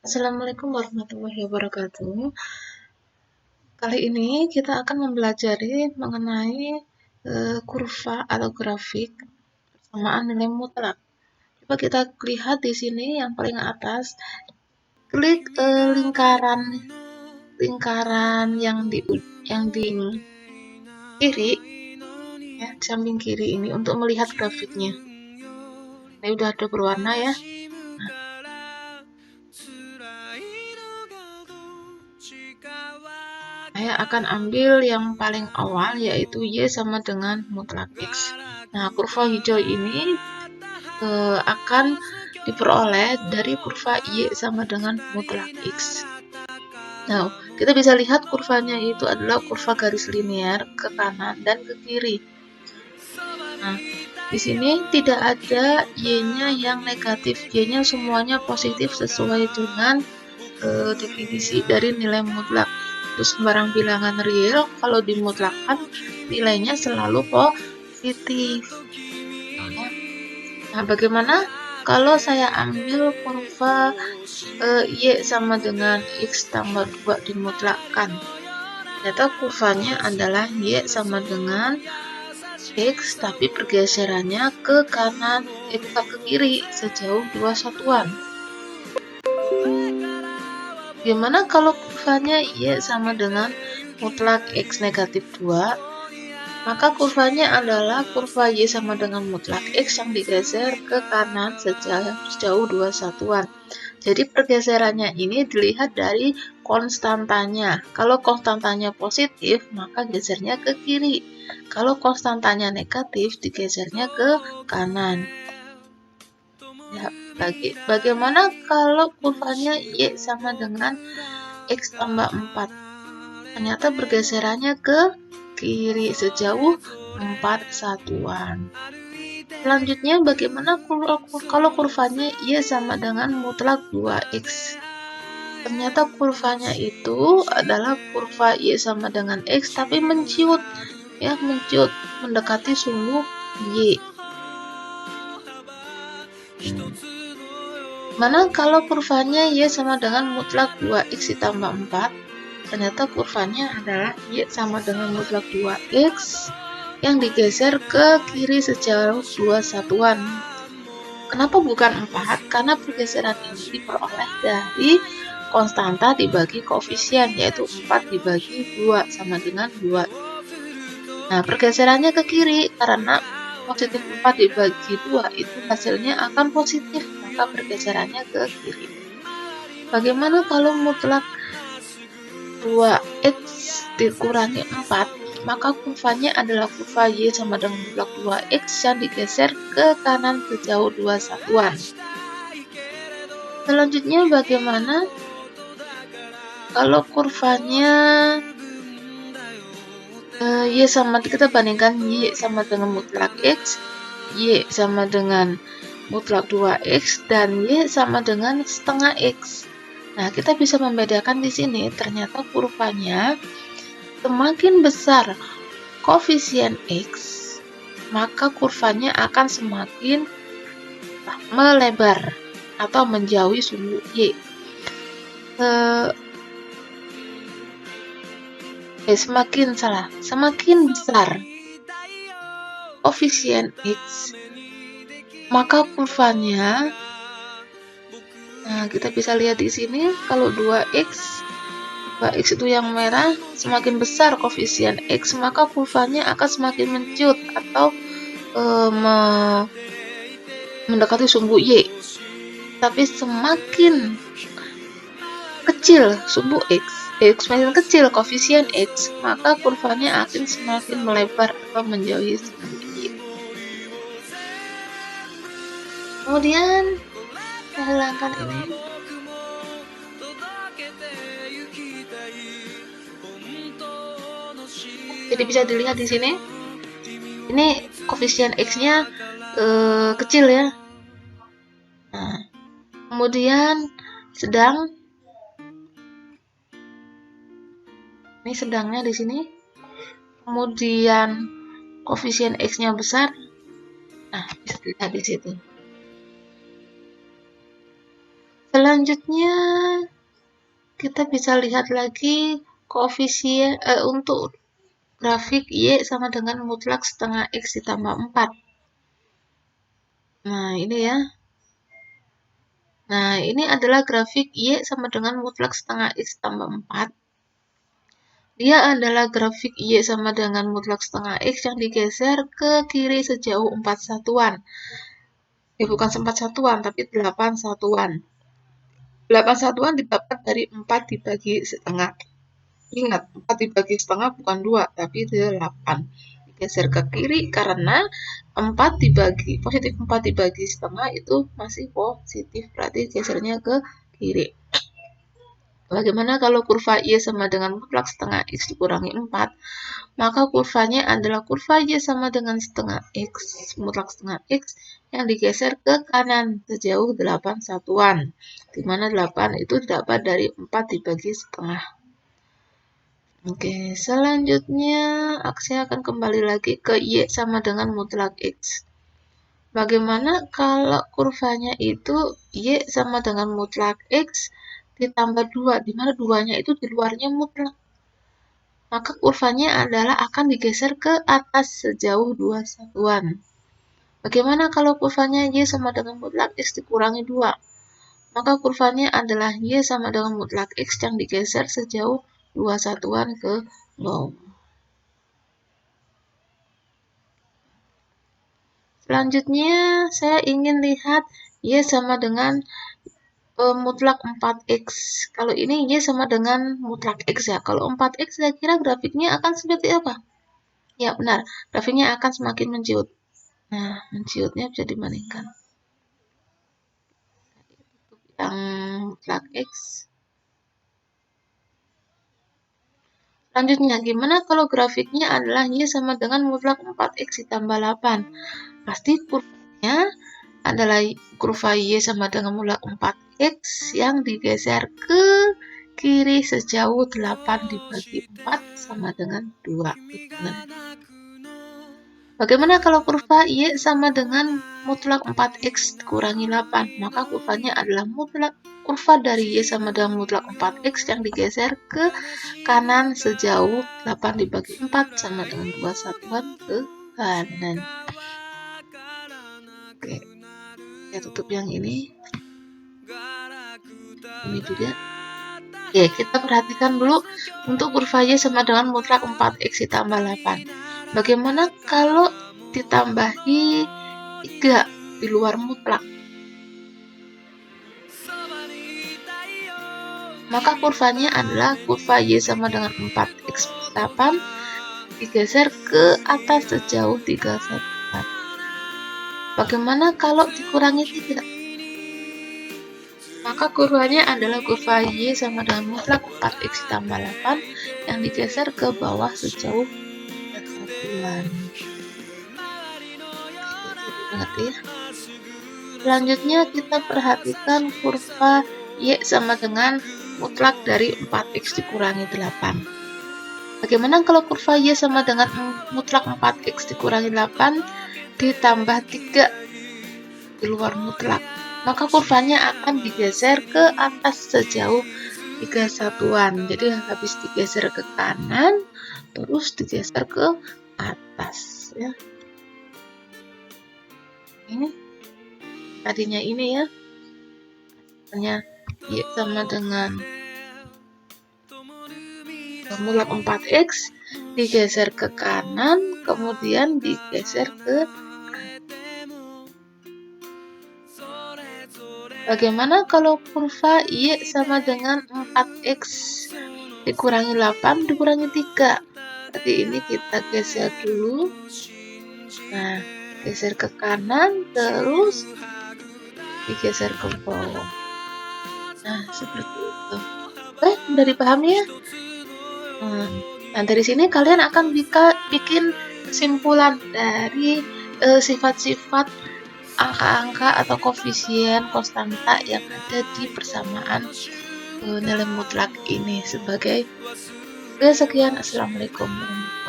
Assalamualaikum warahmatullahi wabarakatuh. Kali ini kita akan mempelajari mengenai kurva atau grafik persamaan nilai mutlak. Coba kita lihat di sini yang paling atas, klik lingkaran yang di kiri, ya, di samping kiri ini untuk melihat grafiknya. Ini udah ada berwarna ya. Saya akan ambil yang paling awal, yaitu Y sama dengan mutlak X. Nah, kurva hijau ini akan diperoleh dari kurva Y sama dengan mutlak X. Nah, kita bisa lihat kurvanya itu adalah kurva garis linear ke kanan dan ke kiri. Nah, di sini tidak ada Y-nya yang negatif. Y-nya semuanya positif sesuai dengan definisi dari nilai mutlak. Terus sembarang bilangan real kalau dimutlakkan nilainya selalu positif. Nah, bagaimana kalau saya ambil kurva Y sama dengan X tambah 2 dimutlakkan? Ternyata kurvanya adalah Y sama dengan X, tapi pergeserannya ke kanan, bukan ke kiri, sejauh 2 satuan. Gimana kalau kurvanya Y sama dengan mutlak X negatif 2? Maka kurvanya adalah kurva Y sama dengan mutlak X yang digeser ke kanan sejauh 2 satuan. Jadi pergeserannya ini dilihat dari konstantanya. Kalau konstantanya positif, maka gesernya ke kiri. Kalau konstantanya negatif, digesernya ke kanan. Ya, bagaimana kalau kurvanya Y sama dengan X tambah 4? Ternyata pergeserannya ke kiri sejauh 4 satuan. Selanjutnya, bagaimana kalau kurvanya Y sama dengan mutlak 2X? Ternyata kurvanya itu adalah kurva Y sama dengan X, tapi menciut, ya, mendekati sumbu Y. Mana kalau kurvanya Y sama dengan mutlak 2X ditambah 4? Ternyata kurvanya adalah Y sama dengan mutlak 2X yang digeser ke kiri sejauh 2 satuan. Kenapa bukan 4? Karena pergeseran ini diperoleh dari konstanta dibagi koefisien, yaitu 4 dibagi 2 sama dengan 2. Nah, pergeserannya ke kiri karena positif 4 dibagi 2 itu hasilnya akan positif, maka pergeserannya ke kiri. Bagaimana kalau mutlak 2X dikurangi 4? Maka kurvanya adalah kurva Y sama dengan mutlak 2X yang digeser ke kanan sejauh 2 satuan. Selanjutnya, bagaimana kalau kurvanya Y sama, kita bandingkan Y sama dengan mutlak X, Y sama dengan mutlak 2X, dan Y sama dengan setengah X. Nah, kita bisa membedakan di sini, ternyata kurvanya semakin besar koefisien X, maka kurvanya akan semakin melebar atau menjauhi sumbu Y. Semakin besar koefisien X, maka kurvanya, nah, kita bisa lihat di sini kalau 2X itu yang merah, semakin besar koefisien X, maka kurvanya akan semakin mencut atau mendekati sumbu Y. Tapi semakin kecil sumbu semakin kecil koefisien X, maka kurvanya akan semakin melebar atau menjauhi sumbu Y. Kemudian saya hilangkan ini. Jadi bisa dilihat di sini. Ini koefisien X-nya kecil ya. Nah, kemudian sedang, ini sedangnya di sini. Kemudian koefisien X-nya besar. Nah, bisa dilihat di situ. Selanjutnya kita bisa lihat lagi koefisien untuk grafik Y sama dengan mutlak setengah X ditambah 4. Nah, ini ya. Nah, ini adalah grafik Y sama dengan mutlak setengah X tambah 4. Dia adalah grafik Y sama dengan mutlak setengah X yang digeser ke kiri sejauh 4 satuan. Bukan 4 satuan, tapi 8 satuan. 8 satuan didapat dari 4 dibagi setengah. Ingat, 4 dibagi setengah bukan 2, tapi 8. Digeser ke kiri karena 4 dibagi, positif 4 dibagi setengah itu masih positif, berarti gesernya ke kiri. Bagaimana kalau kurva Y sama dengan mutlak setengah X dikurangi 4? Maka kurvanya adalah kurva Y sama dengan setengah X, mutlak setengah X, yang digeser ke kanan sejauh 8 satuan. Di mana 8 itu didapat dari 4 dibagi setengah. Oke, selanjutnya aksnya akan kembali lagi ke Y sama dengan mutlak X. Bagaimana kalau kurvanya itu Y sama dengan mutlak X ditambah 2, di mana 2-nya itu di luarnya mutlak. Maka kurvanya adalah akan digeser ke atas sejauh 2 satuan. Bagaimana kalau kurvanya Y sama dengan mutlak X dikurangi 2? Maka kurvanya adalah Y sama dengan mutlak X yang digeser sejauh 2 satuan ke bawah. Selanjutnya, saya ingin lihat Y sama dengan mutlak 4X. Kalau ini Y sama dengan mutlak X ya. Kalau 4X saya kira grafiknya akan seperti apa? Ya benar, grafiknya akan semakin menciut. Nah, menciutnya bisa dibandingkan. Yang mutlak X. Selanjutnya, gimana kalau grafiknya adalah Y sama dengan mutlak 4X ditambah 8? Pasti kurvanya adalah kurva Y sama dengan mutlak 4X yang digeser ke kiri sejauh 8 dibagi 4 sama dengan 2. Bagaimana kalau kurva Y sama dengan mutlak 4X dikurangi 8? Maka kurvanya adalah mutlak kurva dari Y sama dengan mutlak 4X yang digeser ke kanan sejauh 8 dibagi 4 sama dengan 2 satuan ke kanan. Oke, saya tutup yang ini. Ini juga. Oke, kita perhatikan dulu untuk kurva Y sama dengan mutlak 4X ditambah 8. Bagaimana kalau ditambahi 3 di luar mutlak? Maka kurvanya adalah kurva Y sama dengan 4X plus 8 digeser ke atas sejauh 3 satuan. Bagaimana kalau dikurangi 3? Maka kurvanya adalah kurva Y sama dengan mutlak 4X tambah 8 yang digeser ke bawah sejauh 3 satuan. Mengerti ya? Selanjutnya kita perhatikan kurva Y sama dengan mutlak dari 4X dikurangi 8. Bagaimana kalau kurva Y sama dengan mutlak 4X dikurangi 8 ditambah 3 di luar mutlak? Maka kurvanya akan digeser ke atas sejauh 3 satuan. Jadi habis digeser ke kanan, terus digeser ke atas. Ya. Ini tadinya ini ya. Hanya Y sama dengan mutlak 4X digeser ke kanan, kemudian digeser ke bagaimana kalau kurva Y sama dengan 4X dikurangi 8 dikurangi 3? Berarti ini kita geser dulu. Nah, geser ke kanan, terus digeser ke bawah. Nah, seperti itu. Oke, udah dipahami ya? Nah, dari sini kalian akan bikin kesimpulan dari sifat-sifat angka-angka atau koefisien konstanta yang ada di persamaan nilai mutlak ini sebagai sekian. Assalamualaikum warahmatullahi wabarakatuh.